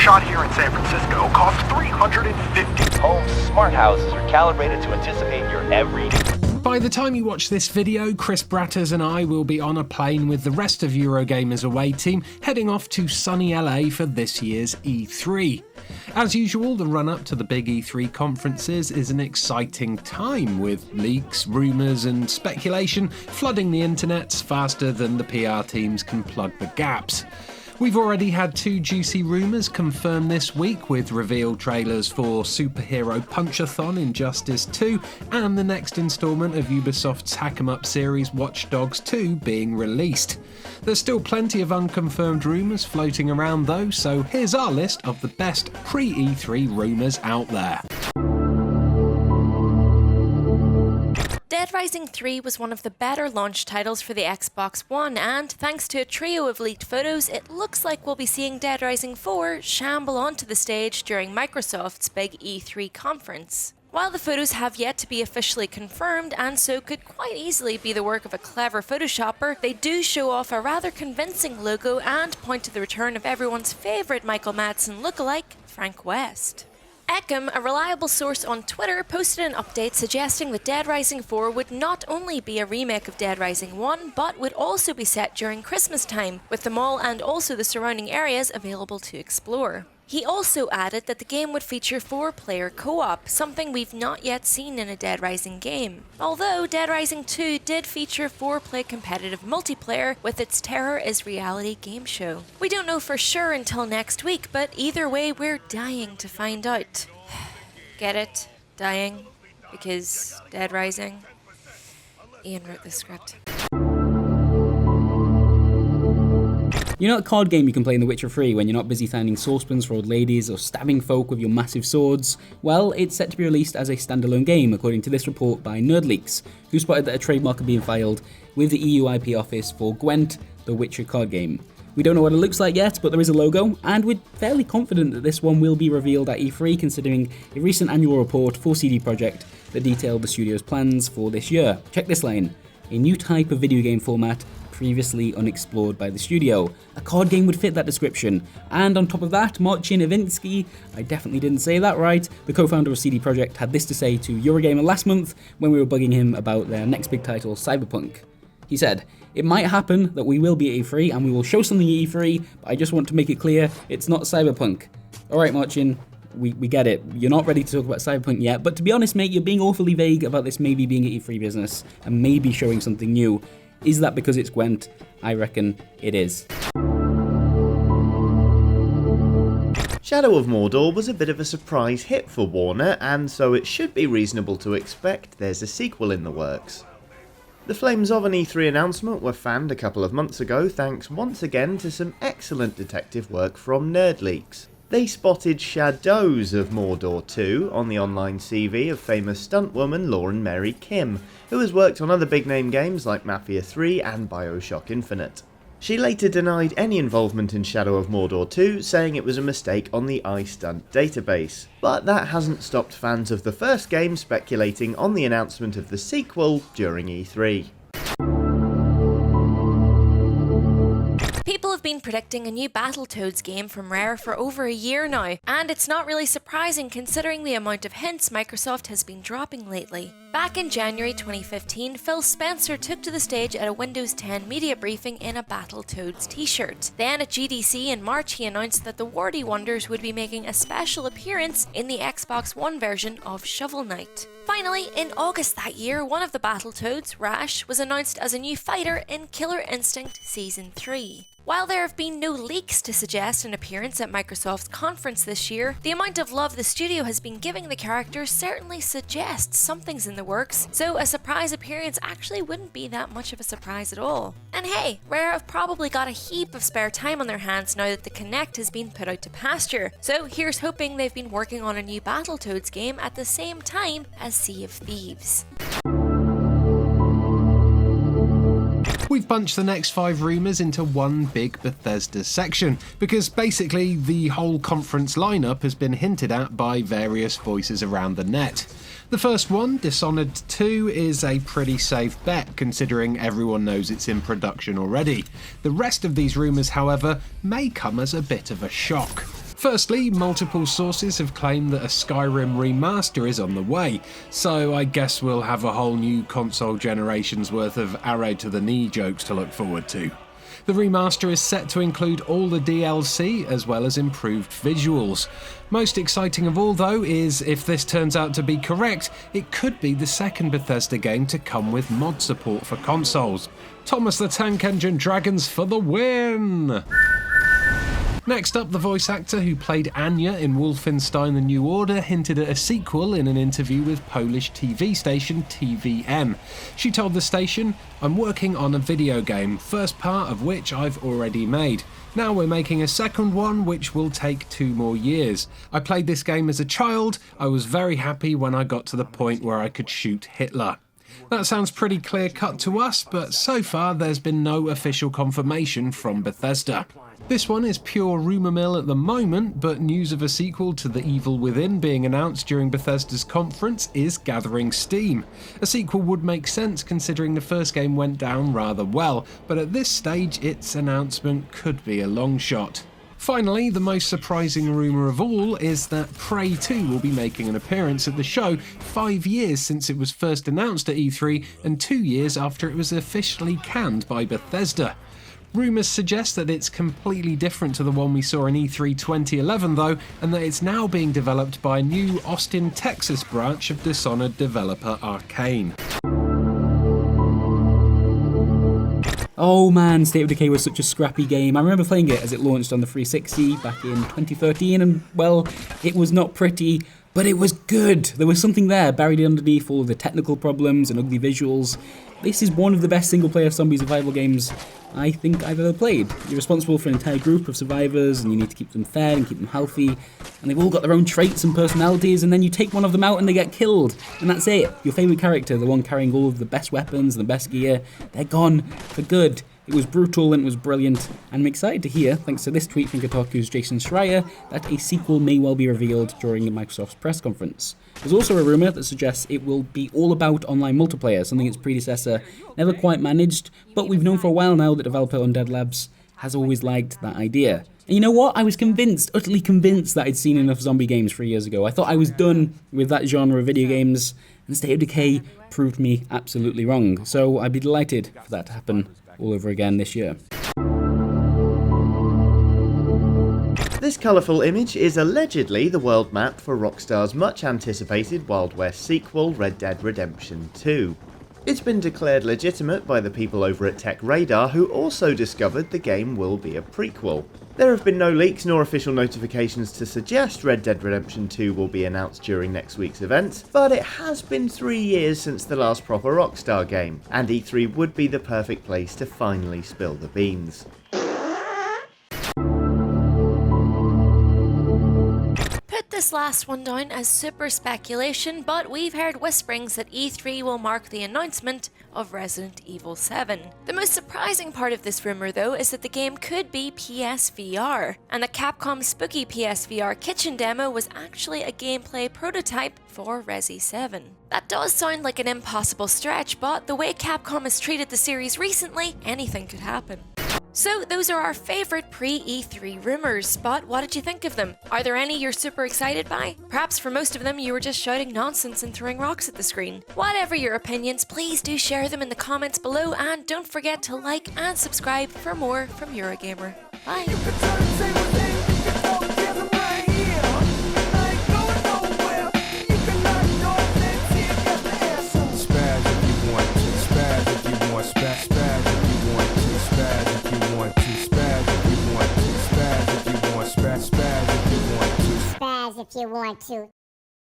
shot here in San Francisco cost $350. Home's smart houses are calibrated to anticipate your every... By the time you watch this video, Chris Bratters and I will be on a plane with the rest of Eurogamer's away team, heading off to sunny LA for this year's E3. As usual, the run-up to the big E3 conferences is an exciting time, with leaks, rumours and speculation flooding the internets faster than the PR teams can plug the gaps. We've already had 2 juicy rumours confirmed this week, with reveal trailers for Superhero Punchathon Injustice 2 and the next instalment of Ubisoft's Hack 'em Up series Watch Dogs 2 being released. There's still plenty of unconfirmed rumours floating around though, so here's our list of the best pre-E3 rumours out there. Dead Rising 3 was one of the better launch titles for the Xbox One, and thanks to a trio of leaked photos, it looks like we'll be seeing Dead Rising 4 shamble onto the stage during Microsoft's big E3 conference. While the photos have yet to be officially confirmed, and so could quite easily be the work of a clever photoshopper, they do show off a rather convincing logo and point to the return of everyone's favourite Michael Madsen lookalike, Frank West. Eckham, a reliable source on Twitter, posted an update suggesting that Dead Rising 4 would not only be a remake of Dead Rising 1, but would also be set during Christmas time, with the mall and also the surrounding areas available to explore. He also added that the game would feature 4-player co-op, something we've not yet seen in a Dead Rising game. Although Dead Rising 2 did feature 4-play competitive multiplayer with its Terror is Reality game show. We don't know for sure until next week, but either way we're dying to find out. Get it? Dying? Because Dead Rising? Ian wrote the script. You know that card game you can play in The Witcher 3 when you're not busy finding saucepans for old ladies or stabbing folk with your massive swords? Well, it's set to be released as a standalone game, according to this report by NerdLeaks, who spotted that a trademark had been filed with the EU IP office for Gwent, the Witcher card game. We don't know what it looks like yet, but there is a logo, and we're fairly confident that this one will be revealed at E3, considering a recent annual report for CD Projekt that detailed the studio's plans for this year. Check this line: a new type of video game format previously unexplored by the studio. A card game would fit that description. And on top of that, Marcin Iwinski, I definitely didn't say that right, the co-founder of CD Projekt, had this to say to Eurogamer last month when we were bugging him about their next big title, Cyberpunk. He said, "It might happen that we will be at E3 and we will show something at E3, but I just want to make it clear it's not Cyberpunk." Alright Marcin, we get it. You're not ready to talk about Cyberpunk yet, but to be honest mate, you're being awfully vague about this maybe being at E3 business and maybe showing something new. Is that because it's Gwent? I reckon it is. Shadow of Mordor was a bit of a surprise hit for Warner, and so it should be reasonable to expect there's a sequel in the works. The flames of an E3 announcement were fanned a couple of months ago thanks once again to some excellent detective work from NerdLeaks. They spotted shadows of Mordor 2 on the online CV of famous stuntwoman Lauren Mary Kim, who has worked on other big-name games like Mafia 3 and Bioshock Infinite. She later denied any involvement in Shadow of Mordor 2, saying it was a mistake on the iStunt database. But that hasn't stopped fans of the first game speculating on the announcement of the sequel during E3. People have been predicting a new Battletoads game from Rare for over a year now, and it's not really surprising considering the amount of hints Microsoft has been dropping lately. Back in January 2015, Phil Spencer took to the stage at a Windows 10 media briefing in a Battletoads t-shirt. Then at GDC in March he announced that the Warty Wonders would be making a special appearance in the Xbox One version of Shovel Knight. Finally, in August that year, one of the Battletoads, Rash, was announced as a new fighter in Killer Instinct Season 3. While there have been no leaks to suggest an appearance at Microsoft's conference this year, the amount of love the studio has been giving the characters certainly suggests something's in the works, so a surprise appearance actually wouldn't be that much of a surprise at all. And hey, Rare have probably got a heap of spare time on their hands now that the Kinect has been put out to pasture, so here's hoping they've been working on a new Battletoads game at the same time as Sea of Thieves. We've bunched the next 5 rumours into one big Bethesda section, because basically the whole conference lineup has been hinted at by various voices around the net. The first one, Dishonored 2, is a pretty safe bet considering everyone knows it's in production already. The rest of these rumours, however, may come as a bit of a shock. Firstly, multiple sources have claimed that a Skyrim remaster is on the way, so I guess we'll have a whole new console generation's worth of arrow to the knee jokes to look forward to. The remaster is set to include all the DLC as well as improved visuals. Most exciting of all though is, if this turns out to be correct, it could be the second Bethesda game to come with mod support for consoles. Thomas the Tank Engine Dragons for the win! Next up, the voice actor who played Anya in Wolfenstein The New Order hinted at a sequel in an interview with Polish TV station TVN. She told the station, "I'm working on a video game, first part of which I've already made. Now we're making a second one which will take 2 more years. I played this game as a child. I was very happy when I got to the point where I could shoot Hitler." That sounds pretty clear cut to us, but so far there's been no official confirmation from Bethesda. This one is pure rumour mill at the moment, but news of a sequel to The Evil Within being announced during Bethesda's conference is gathering steam. A sequel would make sense considering the first game went down rather well, but at this stage its announcement could be a long shot. Finally, the most surprising rumour of all is that Prey 2 will be making an appearance at the show 5 years since it was first announced at E3 and 2 years after it was officially canned by Bethesda. Rumours suggest that it's completely different to the one we saw in E3 2011 though, and that it's now being developed by a new Austin, Texas branch of Dishonored developer Arcane. Oh man, State of Decay was such a scrappy game. I remember playing it as it launched on the 360 back in 2013 and, well, it was not pretty, but it was good. There was something there buried underneath all of the technical problems and ugly visuals. This is one of the best single-player zombie survival games I think I've ever played. You're responsible for an entire group of survivors and you need to keep them fed and keep them healthy, and they've all got their own traits and personalities, and then you take one of them out and they get killed, and that's it. Your favourite character, the one carrying all of the best weapons and the best gear, they're gone for good. It was brutal and it was brilliant, and I'm excited to hear, thanks to this tweet from Kotaku's Jason Schreier, that a sequel may well be revealed during Microsoft's press conference. There's also a rumour that suggests it will be all about online multiplayer, something its predecessor never quite managed, but we've known for a while now that developer Undead Labs has always liked that idea. And you know what? I was convinced, utterly convinced, that I'd seen enough zombie games 3 years ago. I thought I was done with that genre of video games, and State of Decay proved me absolutely wrong. So I'd be delighted for that to happen all over again this year. This colourful image is allegedly the world map for Rockstar's much anticipated Wild West sequel, Red Dead Redemption 2. It's been declared legitimate by the people over at Tech Radar, who also discovered the game will be a prequel. There have been no leaks nor official notifications to suggest Red Dead Redemption 2 will be announced during next week's event, but it has been 3 years since the last proper Rockstar game, and E3 would be the perfect place to finally spill the beans. This last one down as super speculation, but we've heard whisperings that E3 will mark the announcement of Resident Evil 7. The most surprising part of this rumour though is that the game could be PSVR, and that Capcom's spooky PSVR kitchen demo was actually a gameplay prototype for Resi 7. That does sound like an impossible stretch, but the way Capcom has treated the series recently, anything could happen. So those are our favourite pre-E3 rumours, but what did you think of them? Are there any you're super excited by? Perhaps for most of them you were just shouting nonsense and throwing rocks at the screen. Whatever your opinions, please do share them in the comments below, and don't forget to like and subscribe for more from Eurogamer. Bye! If you want to.